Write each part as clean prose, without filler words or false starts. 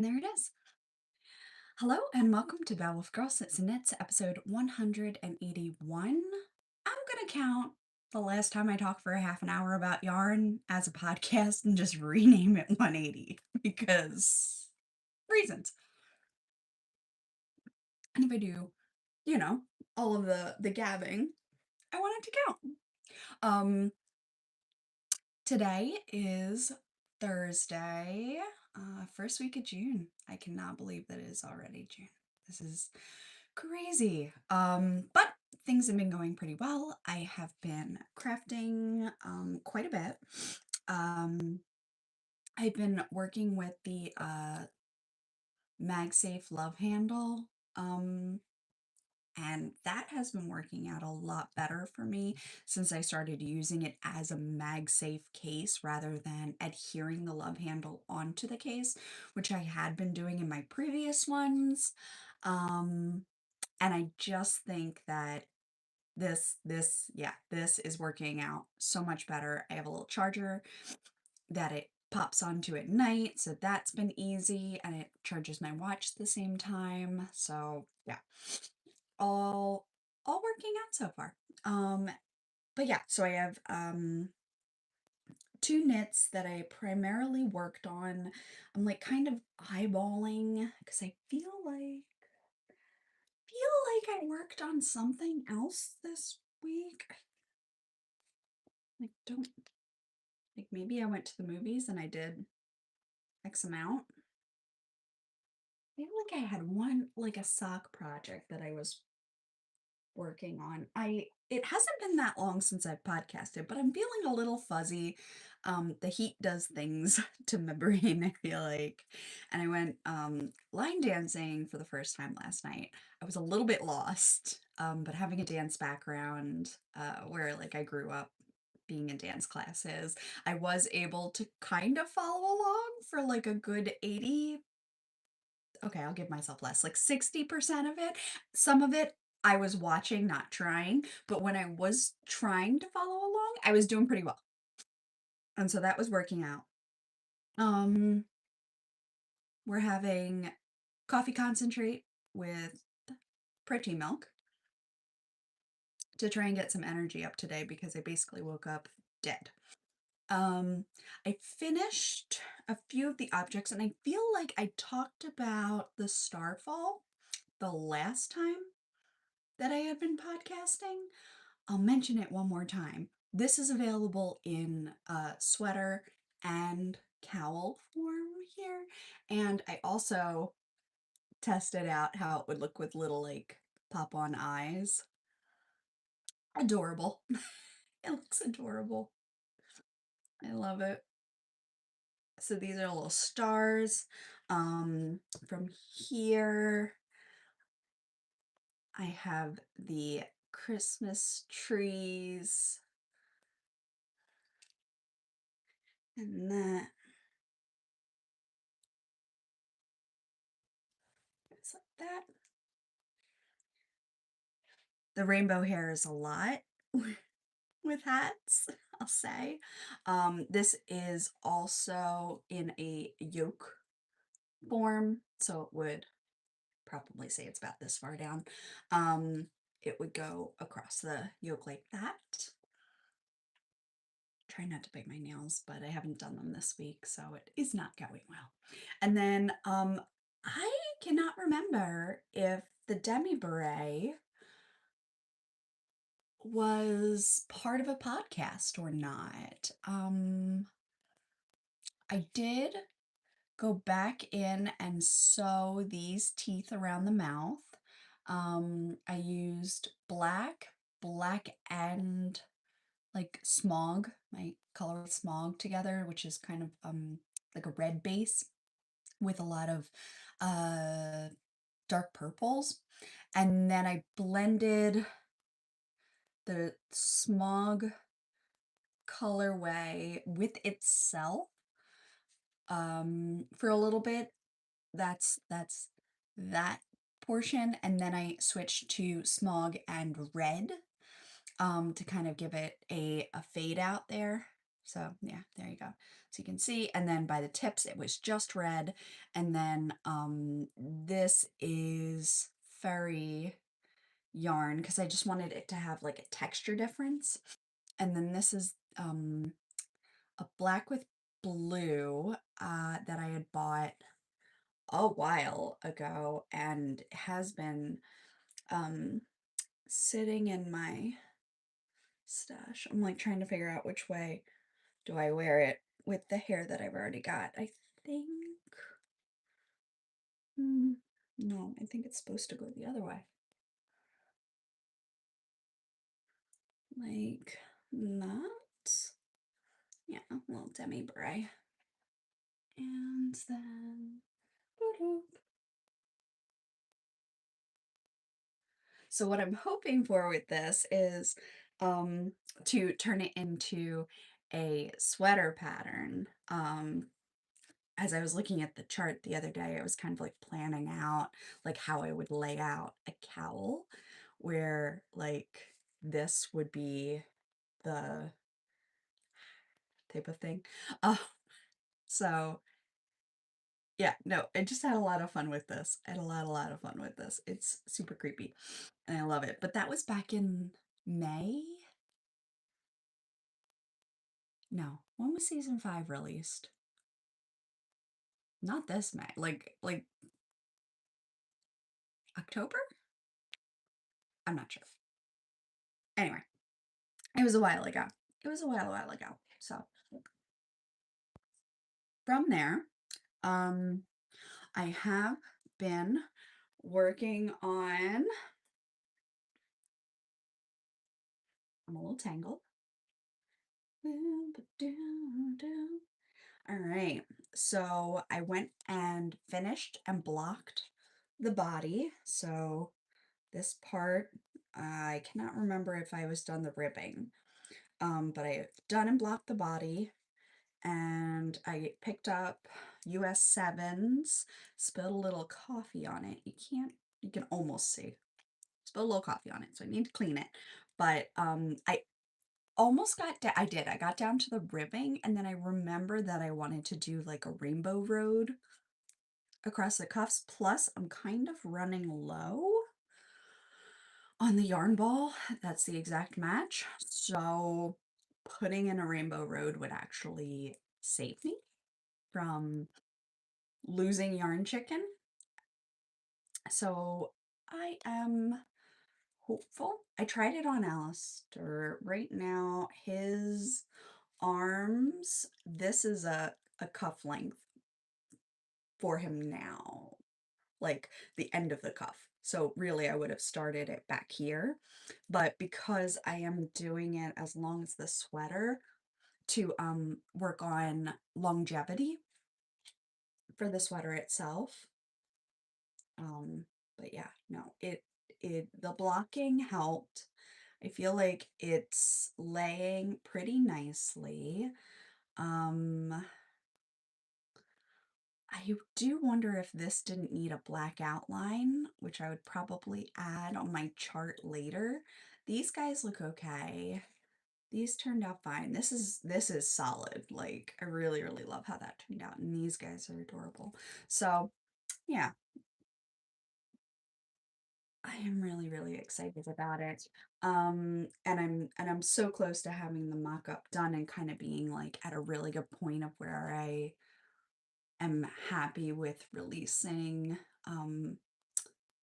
And there it is. Hello and welcome to Beowulf Girl Sits and Knits, episode 181. I'm going to count the last time I talked for a half an hour about yarn as a podcast and just rename it 180 because reasons. And if I do, all of the gabbing, I wanted to count. Today is Thursday, first week of June. I cannot believe that it is already June. This is crazy. But things have been going pretty well. I have been crafting quite a bit. I've been working with the MagSafe love handle. And that has been working out a lot better for me since I started using it as a MagSafe case rather than adhering the love handle onto the case, which I had been doing in my previous ones. And I just think that this is working out so much better. I have a little charger that it pops onto at night, so that's been easy, and it charges my watch at the same time. So yeah, all working out so far. But yeah, so I have two knits that I primarily worked on. I'm like kind of eyeballing because I feel like I worked on something else this week. Like don't like maybe I went to the movies and I did X amount. I feel like I had one like a sock project that I was working on. It hasn't been that long since I've podcasted, but I'm feeling a little fuzzy. The heat does things to my brain, I feel like. And I went line dancing for the first time last night. I was a little bit lost, but having a dance background, where like I grew up being in dance classes, I was able to kind of follow along for like a good 80, okay, I'll give myself less, like 60% of it. Some of it I was watching, not trying, but when I was trying to follow along, I was doing pretty well. And so that was working out. Um, we're having coffee concentrate with protein milk to try and get some energy up today because I basically woke up dead. I finished a few of the objects and I feel like I talked about the starfall the last time that I had been podcasting. I'll mention it one more time. This is available in sweater and cowl form here. And I also tested out how it would look with little like pop-on eyes. Adorable. It looks adorable. I love it. So these are little stars. From here, I have the Christmas trees and that it's like that. The rainbow hair is a lot with hats, I'll say. This is also in a yoke form, so it would probably say it's about this far down. It would go across the yoke like that. Try not to bite my nails, but I haven't done them this week, so it is not going well. And then I cannot remember if the demi beret was part of a podcast or not. I did go back in and sew these teeth around the mouth. I used black and like smog, my color with smog together, which is kind of like a red base with a lot of dark purples. And then I blended the smog colorway with itself for a little bit. That's that portion, and then I switched to smog and red to kind of give it a fade out there. So yeah, there you go. So you can see, and then by the tips, it was just red. And then this is fairy yarn because I just wanted it to have like a texture difference. And then this is a black with blue that I had bought a while ago and has been um, sitting in my stash. I'm like trying to figure out which way do I wear it with the hair that I've already got. I think, hmm, no, I think it's supposed to go the other way. Like that. Yeah, a little demi bray. And then, so what I'm hoping for with this is to turn it into a sweater pattern. As I was looking at the chart the other day, I was kind of like planning out like how I would lay out a cowl where like this would be the type of thing. Uh, so yeah, no, I just had a lot of fun with this. I had a lot of fun with this. It's super creepy and I love it. But that was back in May. No, when was season 5 released? Not this May. Like October? I'm not sure. Anyway, it was a while ago. It was a while ago. So from there, um, I have been working on. I'm a little tangled. All right. So I went and finished and blocked the body. So this part, I cannot remember if I was done the ribbing, but I done and blocked the body. And I picked up US 7s, spilled a little coffee on it. You can almost see. Spilled a little coffee on it, so I need to clean it. But I almost I got down to the ribbing, and then I remembered that I wanted to do like a rainbow road across the cuffs. Plus, I'm kind of running low on the yarn ball. That's the exact match. So putting in a rainbow road would actually save me from losing yarn chicken. So I am hopeful. I tried it on Alistair. Right now, his arms, this is a cuff length for him now, like the end of the cuff. So really I would have started it back here, but because I am doing it as long as the sweater to work on longevity for the sweater itself. But yeah, no, it the blocking helped. I feel like it's laying pretty nicely. Um, I do wonder if this didn't need a black outline, which I would probably add on my chart later. These guys look okay. These turned out fine. This is solid. Like I really, really love how that turned out. And these guys are adorable. So yeah, I am really, really excited about it. And I'm so close to having the mock-up done and kind of being like at a really good point of where I am happy with releasing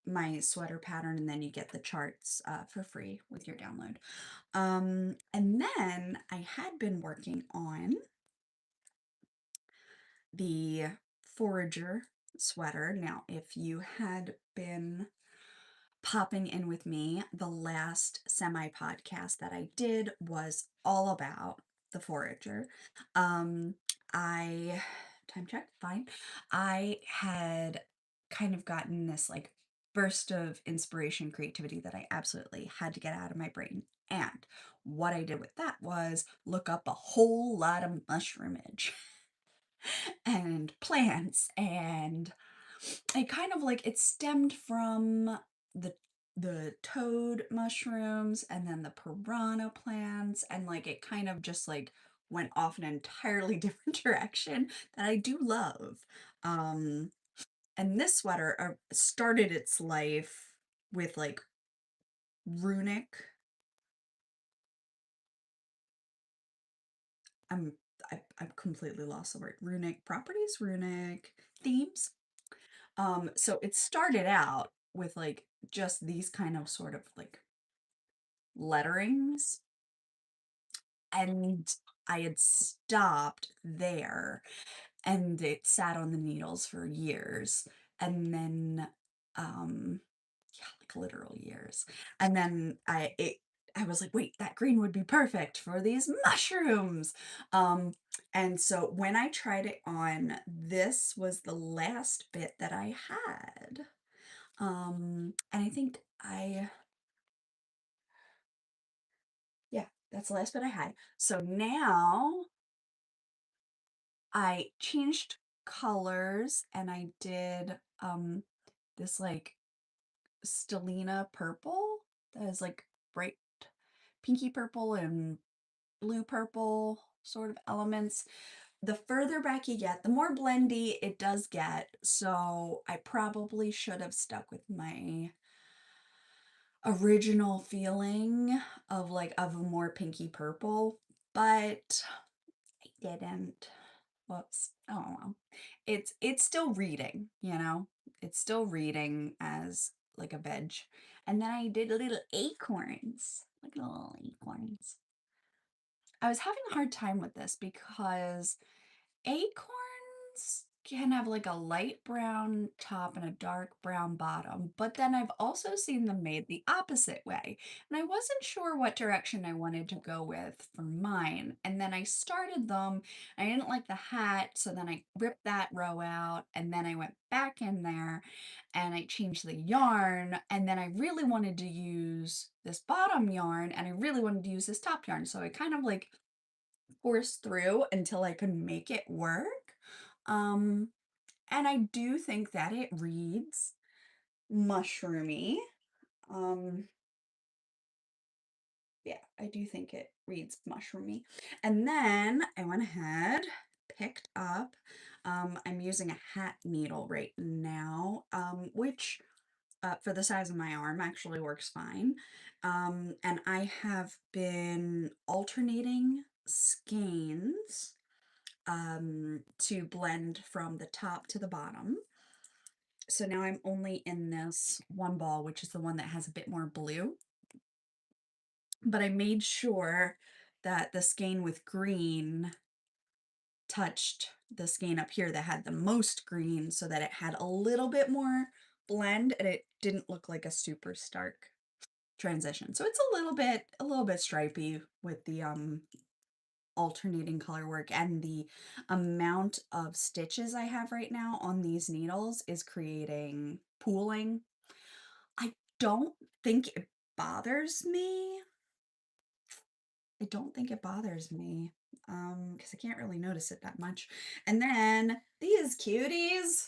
my sweater pattern, and then you get the charts for free with your download. And then I had been working on the Forager sweater. Now, if you had been popping in with me, the last semi podcast that I did was all about the Forager. Um, I, time check, fine. I had kind of gotten this like burst of inspiration, creativity that I absolutely had to get out of my brain. And what I did with that was look up a whole lot of mushroomage and plants, and it kind of like it stemmed from the the toad mushrooms and then the piranha plants, and like it kind of just like went off in an entirely different direction that I do love. Um, and this sweater started its life with like runic. I'm I've completely lost the word. Runic properties, runic themes. So it started out with like just these kind of sort of like letterings, and I had stopped there, and it sat on the needles for years, and then yeah, like literal years. And then I was like, wait, that green would be perfect for these mushrooms. Um and so when I tried it on, this was the last bit that I had. And I think I yeah, that's the last bit I had. So now I changed colors and I did this like stellina purple that is like bright pinky purple and blue purple sort of elements. The further back you get, the more blendy it does get. So I probably should have stuck with my original feeling of like of a more pinky purple, but I didn't. Whoops. Oh well. It's still reading, you know? It's still reading as like a veg. And then I did little acorns. Like little acorns. I was having a hard time with this because acorns can have like a light brown top and a dark brown bottom, but then I've also seen them made the opposite way. And I wasn't sure what direction I wanted to go with for mine. And then I started them. I didn't like the hat, so then I ripped that row out, and then I went back in there and I changed the yarn, and then I really wanted to use this bottom yarn and I really wanted to use this top yarn. So I kind of like force through until I could make it work. Um, and I do think that it reads mushroomy. Um, yeah, I do think it reads mushroomy. And then I went ahead, picked up, I'm using a hat needle right now, which for the size of my arm actually works fine. And I have been alternating skeins to blend from the top to the bottom. So now I'm only in this one ball, which is the one that has a bit more blue. But I made sure that the skein with green touched the skein up here that had the most green so that it had a little bit more blend and it didn't look like a super stark transition. So it's a little bit stripy with the alternating color work, and the amount of stitches I have right now on these needles is creating pooling. I don't think it bothers me. I don't think it bothers me because I can't really notice it that much. And then these cuties,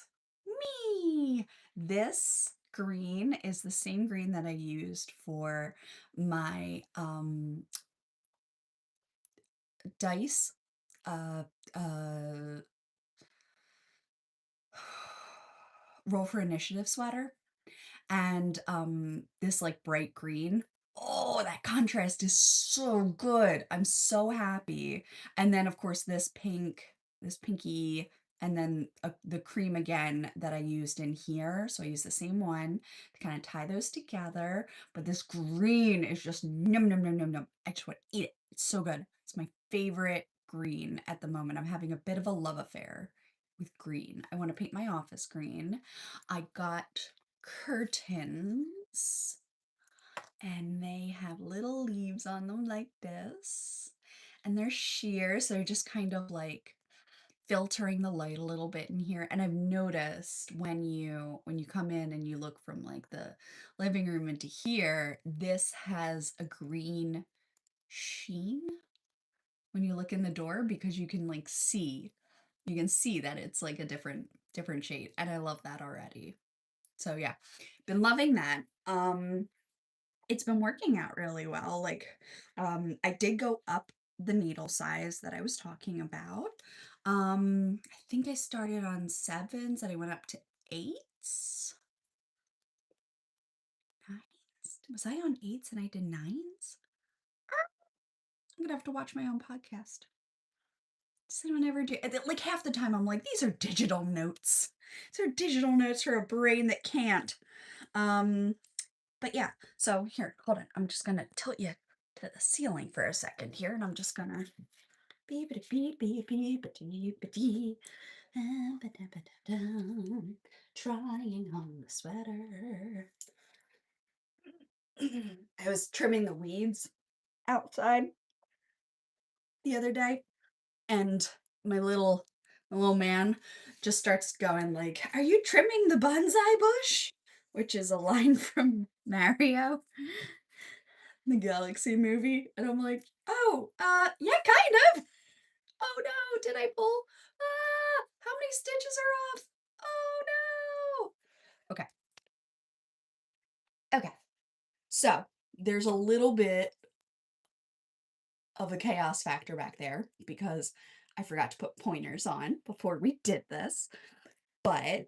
me. This green is the same green that I used for my dice uh uh roll for initiative sweater, and this like bright green. Oh, that contrast is so good. I'm so happy. And then of course this pink, this pinky, and then the cream again that I used in here. So I use the same one to kind of tie those together. But this green is just num num num num num. I just want to eat it. It's so good. It's my favorite green at the moment. I'm having a bit of a love affair with green. I want to paint my office green. I got curtains and they have little leaves on them like this, and they're sheer, so they're just kind of like filtering the light a little bit in here. And I've noticed when you come in and you look from like the living room into here, this has a green sheen when you look in the door, because you can see that it's like a different shade, and I love that already. So yeah, been loving that. It's been working out really well. Like, I did go up the needle size that I was talking about. I think I started on 7s and I went up to 8s. 9s. Was I on 8s and I did 9s? I'm gonna have to watch my own podcast. Does anyone ever do like half the time I'm like, these are digital notes. These are digital notes for a brain that can't. Um, but yeah, so here, hold on. I'm just gonna tilt you to the ceiling for a second here, and I'm just gonna beep beep beep beep beep beep trying on the sweater. I was trimming the weeds outside the other day, and my little man just starts going like, "Are you trimming the bonsai bush?" Which is a line from Mario, the Galaxy movie, and I'm like, "Oh, yeah, kind of." Oh no, did I pull? Ah, how many stitches are off? Oh no. Okay. Okay. So, there's a little bit of a chaos factor back there because I forgot to put pointers on before we did this, but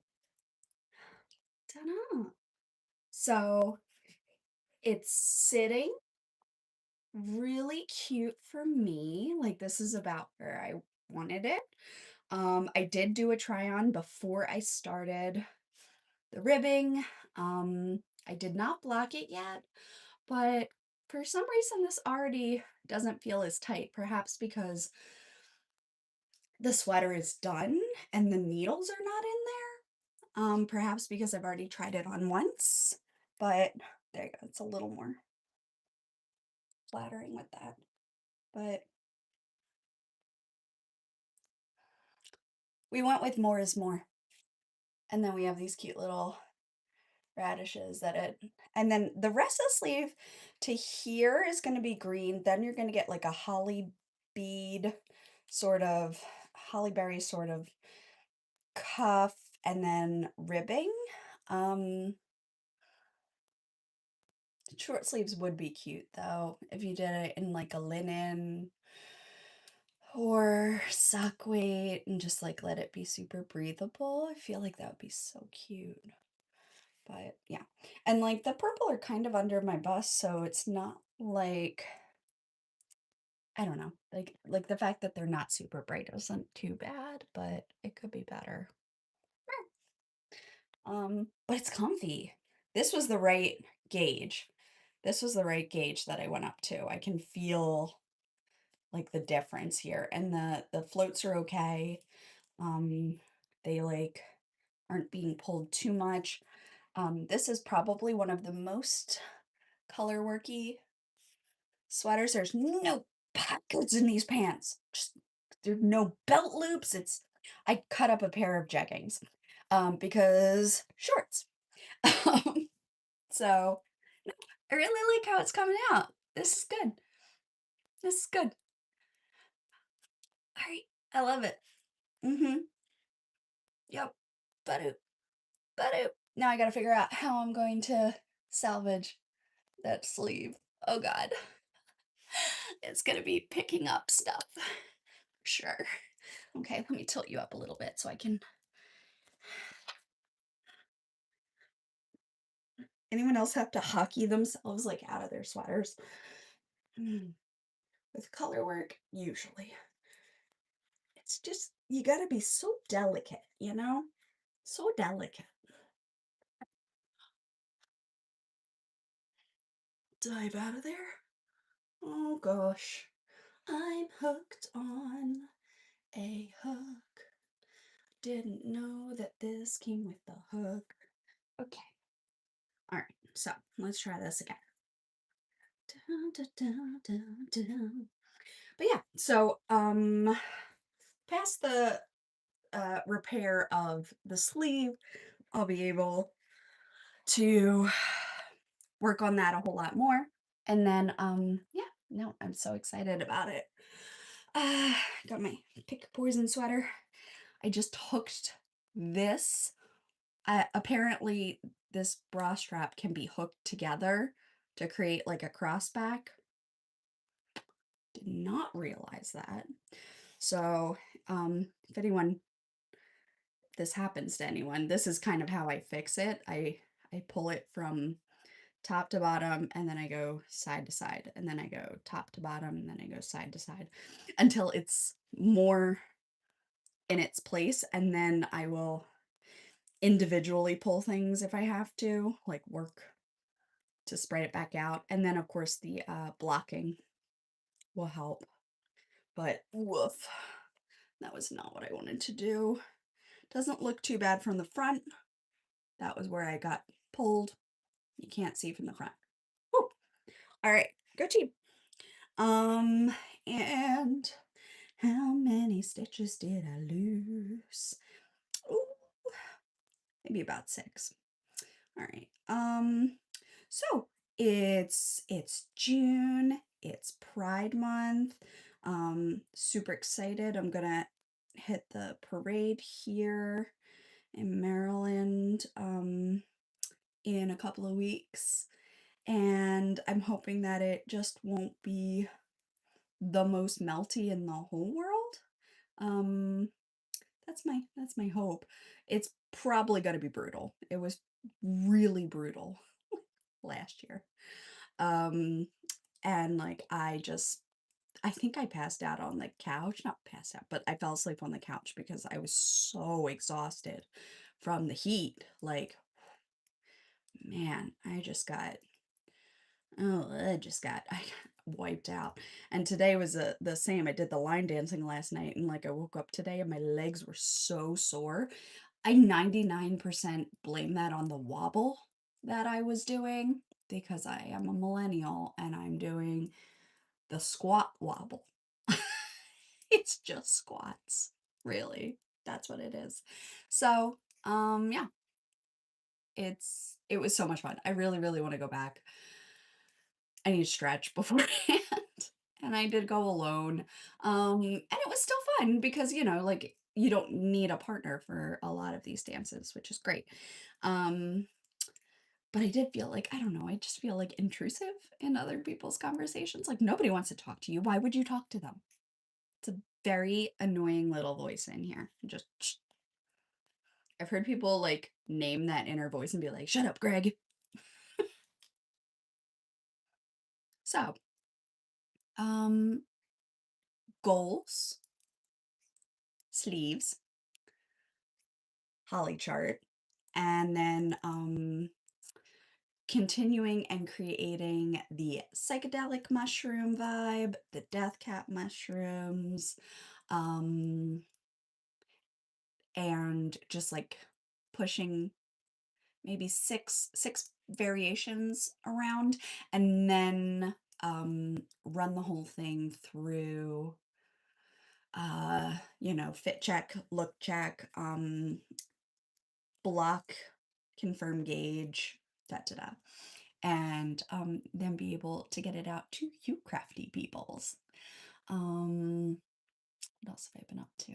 ta-da. So it's sitting really cute for me. Like this is about where I wanted it. I did do a try on before I started the ribbing. I did not block it yet, but for some reason this already doesn't feel as tight, perhaps because the sweater is done and the needles are not in there. Perhaps because I've already tried it on once, but there you go. It's a little more flattering with that. But we went with more is more. And then we have these cute little radishes that it, and then the rest of the sleeve to here is going to be green. Then you're going to get like a holly bead sort of, holly berry sort of cuff and then ribbing. Um, Short sleeves would be cute though if you did it in like a linen or sock weight and just like let it be super breathable. I feel like that would be so cute. But yeah. And like the purple are kind of under my bust, so it's not like I don't know. Like the fact that they're not super bright isn't too bad, but it could be better. But it's comfy. This was the right gauge. This was the right gauge that I went up to. I can feel like the difference here. And the floats are okay. They like aren't being pulled too much. This is probably one of the most color worky sweaters. There's no pockets in these pants. Just there's no belt loops. It's I cut up a pair of jeggings because shorts. Um, so no, I really like how it's coming out. This is good. This is good. All right. I love it. Mm-hmm. Yep. But now I gotta figure out how I'm going to salvage that sleeve. Oh God. It's gonna be picking up stuff. Sure. Okay, let me tilt you up a little bit so I can. Anyone else have to hockey themselves like out of their sweaters? With color work, usually. It's just, you gotta be so delicate, you know? So delicate. Dive out of there. Oh gosh. I'm hooked on a hook. Didn't know that this came with the hook. Okay. All right. So let's try this again. Dun, dun, dun, dun, dun. But yeah, so past the repair of the sleeve, I'll be able to work on that a whole lot more. And then yeah, no, I'm so excited about it. Got my pick poison sweater. I just hooked this. Apparently this bra strap can be hooked together to create like a crossback. Did not realize that. So, if this happens to anyone, this is kind of how I fix it. I pull it from top to bottom, and then I go side to side, and then I go top to bottom, and then I go side to side until it's more in its place, and then I will individually pull things if I have to, like work to spread it back out. And then of course the blocking will help. But woof, that was not what I wanted to do. Doesn't look too bad from the front. That was where I got pulled. You can't see from the front. Whew. All right, go team. And how many stitches did I lose? Ooh, maybe about 6. All right. So it's June, it's Pride Month. Super excited. I'm gonna hit the parade here in Maryland in a couple of weeks. And I'm hoping that it just won't be the most melty in the whole world. Um, that's my hope. It's probably gonna be brutal. It was really brutal last year. Um, and like I think I passed out on the couch, not passed out, but I fell asleep on the couch because I was so exhausted from the heat. Like, man, I just got I wiped out. And today was the same. I did the line dancing last night, and like I woke up today and my legs were so sore. I 99% blame that on the wobble that I was doing because I am a millennial and I'm doing the squat wobble. It's just squats, really. That's what it is. So, yeah, it was so much fun. I really, really want to go back. I need to stretch beforehand. And I did go alone. And it was still fun because, like you don't need a partner for a lot of these dances, which is great. Um, but I did feel like, I don't know, I just feel like intrusive in other people's conversations. Like nobody wants to talk to you. Why would you talk to them? It's a very annoying little voice in here. Just I've heard people like name that inner voice and be like, "Shut up, Greg." So, um, goals, sleeves, holly chart, and then continuing and creating the psychedelic mushroom vibe, the death cap mushrooms, um, and just like pushing maybe six variations around, and then run the whole thing through fit check, look check, block, confirm gauge, da da da, and then be able to get it out to you crafty peoples. um what else have I been up to?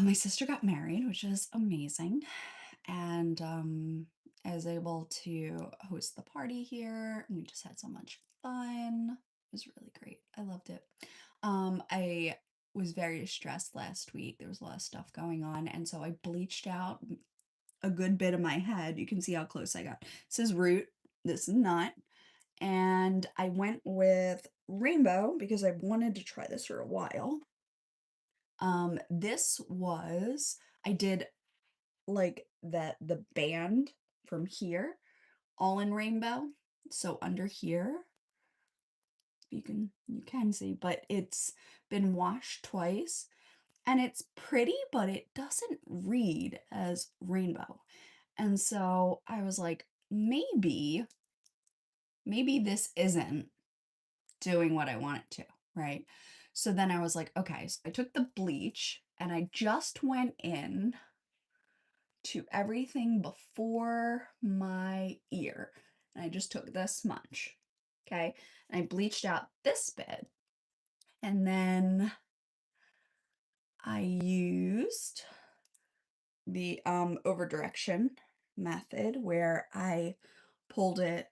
My sister got married, which is amazing. And I was able to host the party here, and we just had so much fun. It was really great. I loved it. I was very stressed last week. There was a lot of stuff going on, and so I bleached out a good bit of my head. You can see how close I got. This is root, this is nut. And I went with rainbow because I wanted to try this for a while. This was I did like the band from here all in rainbow. So under here, you can see, but it's been washed twice and it's pretty, but it doesn't read as rainbow. And so I was like, maybe this isn't doing what I want it to, right? So then I was like, okay, so I took the bleach and I just went in to everything before my ear. And I just took this much, okay? And I bleached out this bit. And then I used the over direction method where I pulled it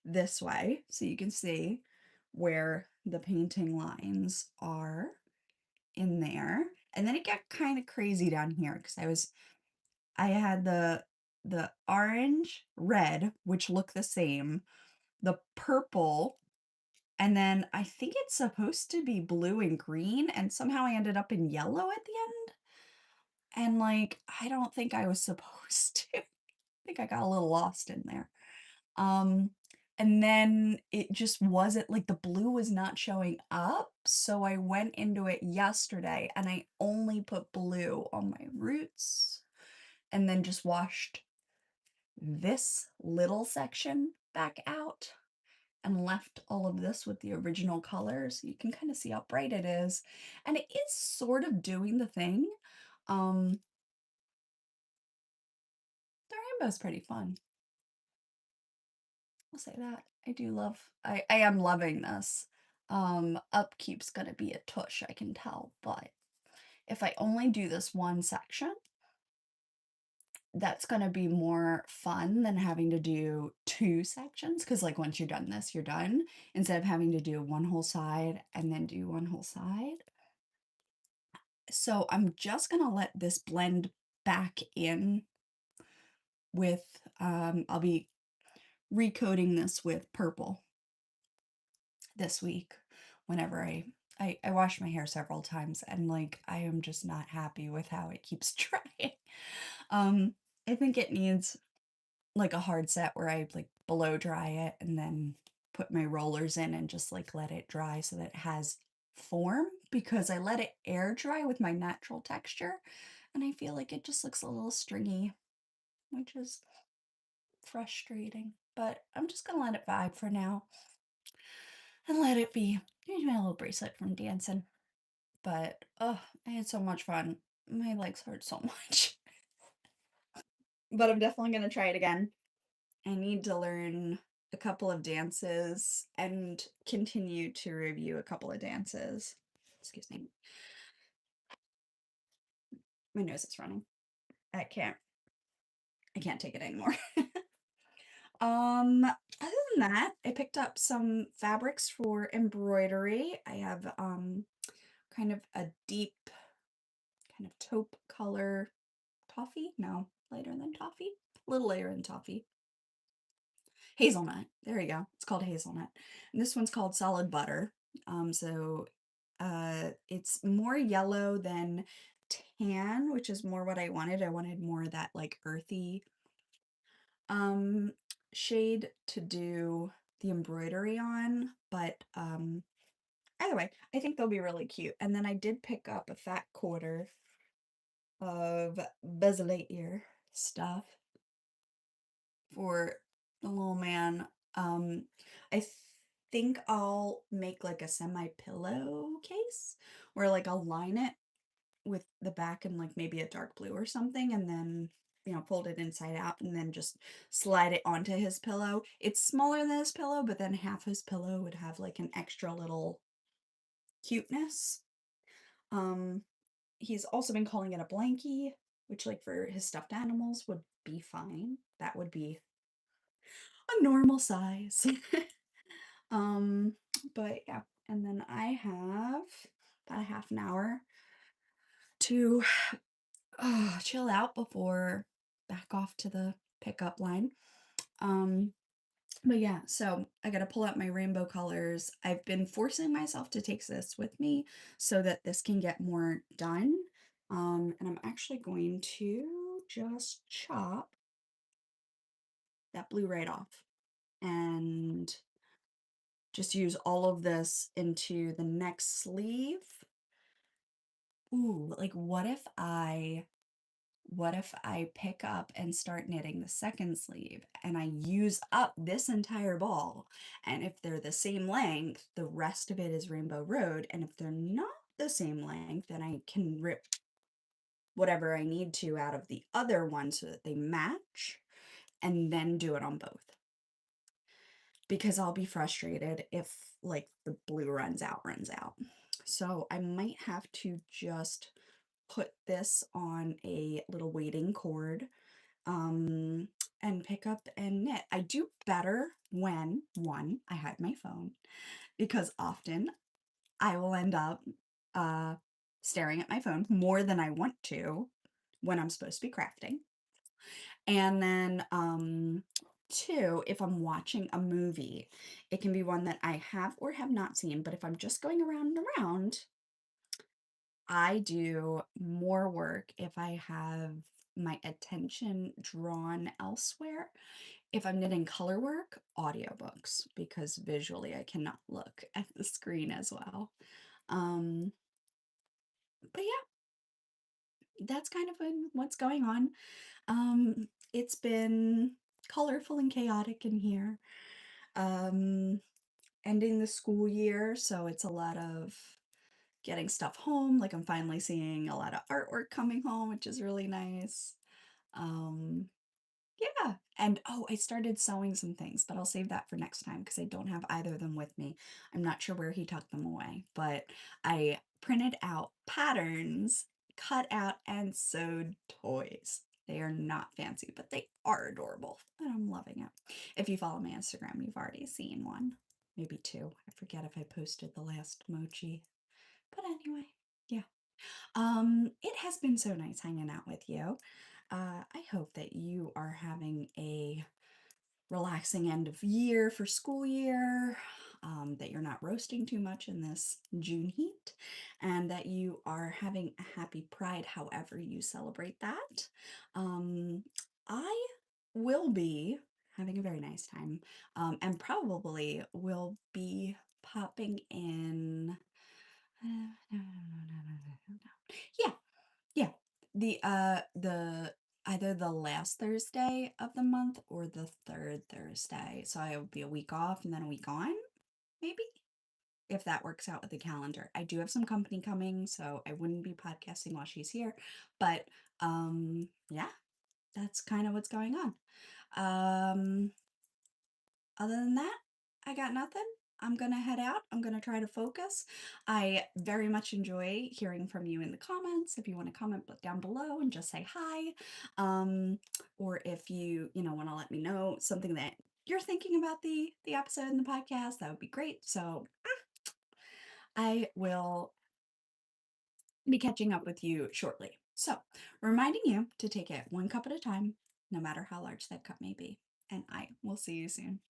this way so you can see where the painting lines are in there. And then it got kind of crazy down here because I had the orange, red, which look the same, the purple, and then I think it's supposed to be blue and green, and somehow I ended up in yellow at the end. And like, I don't think I was supposed to. I think I got a little lost in there. Um, and then it just wasn't like the blue was not showing up. So I went into it yesterday and I only put blue on my roots and then just washed this little section back out and left all of this with the original colors. You can kind of see how bright it is. And it is sort of doing the thing. Um, the rainbow's pretty fun. I'll say that. I am loving this. Upkeep's gonna be a tush, I can tell, but if I only do this one section, that's gonna be more fun than having to do 2 sections. Because like, once you're done this, you're done, instead of having to do one whole side and then do one whole side. So I'm just gonna let this blend back in with, I'll be recoating this with purple this week whenever I wash my hair several times and like I am just not happy with how it keeps drying. Um, I think it needs like a hard set where I like blow dry it and then put my rollers in and just like let it dry so that it has form, because I let it air dry with my natural texture and I feel like it just looks a little stringy, which is frustrating. But I'm just gonna let it vibe for now and let it be. Here's my little bracelet from dancing. But oh, I had so much fun. My legs hurt so much. But I'm definitely gonna try it again. I need to learn a couple of dances and continue to review a couple of dances. Excuse me. My nose is running. I can't I can't take it anymore. Other than that, I picked up some fabrics for embroidery. I have kind of a deep kind of taupe color toffee. No, lighter than toffee. A little layer in toffee. Hazelnut. There you go. It's called hazelnut. And this one's called solid butter. It's more yellow than tan, which is more what I wanted. I wanted more of that like earthy um shade to do the embroidery on, but either way, I think they'll be really cute. And then I did pick up a fat quarter of bezelate ear stuff for the little man. I think I'll make like a semi pillowcase where like I'll line it with the back in like maybe a dark blue or something, and then fold it inside out and then just slide it onto his pillow. It's smaller than his pillow, but then half his pillow would have like an extra little cuteness. Um, he's also been calling it a blankie, which like for his stuffed animals would be fine. That would be a normal size. um, but yeah, and then I have about a half an hour to chill out before back off to the pickup line. Um, but yeah, so I gotta pull out my rainbow colors. I've been forcing myself to take this with me so that this can get more done. And I'm actually going to just chop that blue right off and just use all of this into the next sleeve. Ooh, like what if I pick up and start knitting the second sleeve and I use up this entire ball, and if they're the same length, the rest of it is Rainbow Road, and if they're not the same length, then I can rip whatever I need to out of the other one so that they match and then do it on both. Because I'll be frustrated if like the blue runs out. So I might have to just put this on a little waiting cord. and pick up and knit. I do better when, one, I hide my phone, because often I will end up uh, staring at my phone more than I want to when I'm supposed to be crafting. And then, two, if I'm watching a movie, it can be one that I have or have not seen, but if I'm just going around and around, I do more work if I have my attention drawn elsewhere. If I'm knitting color work, audiobooks, because visually I cannot look at the screen as well. Um, but yeah, that's kind of what's going on. It's been colorful and chaotic in here. Um, Ending the school year, so it's a lot of getting stuff home. Like I'm finally seeing a lot of artwork coming home, which is really nice. Um, yeah. And oh, I started sewing some things, but I'll save that for next time because I don't have either of them with me. I'm not sure where he tucked them away, but I printed out patterns, cut out, and sewed toys. They are not fancy, but they are adorable, and I'm loving it. If you follow my Instagram, you've already seen one, maybe two. I forget if I posted the last mochi, but anyway, yeah. It has been so nice hanging out with you. I hope that you are having a relaxing end of year for school year, that you're not roasting too much in this June heat, and that you are having a happy Pride however you celebrate that. Um, I will be having a very nice time, and probably will be popping in. Yeah, yeah. The either the last Thursday of the month or the third Thursday. So I would be a week off and then a week on, maybe, if that works out with the calendar. I do have some company coming, so I wouldn't be podcasting while she's here. But yeah, that's kind of what's going on. Um, Other than that, I got nothing. I'm going to head out. I'm going to try to focus. I very much enjoy hearing from you in the comments. If you want to comment down below and just say hi, or if you want to let me know something that you're thinking about the episode and the podcast, that would be great. So I will be catching up with you shortly. So, reminding you to take it one cup at a time, no matter how large that cup may be. And I will see you soon.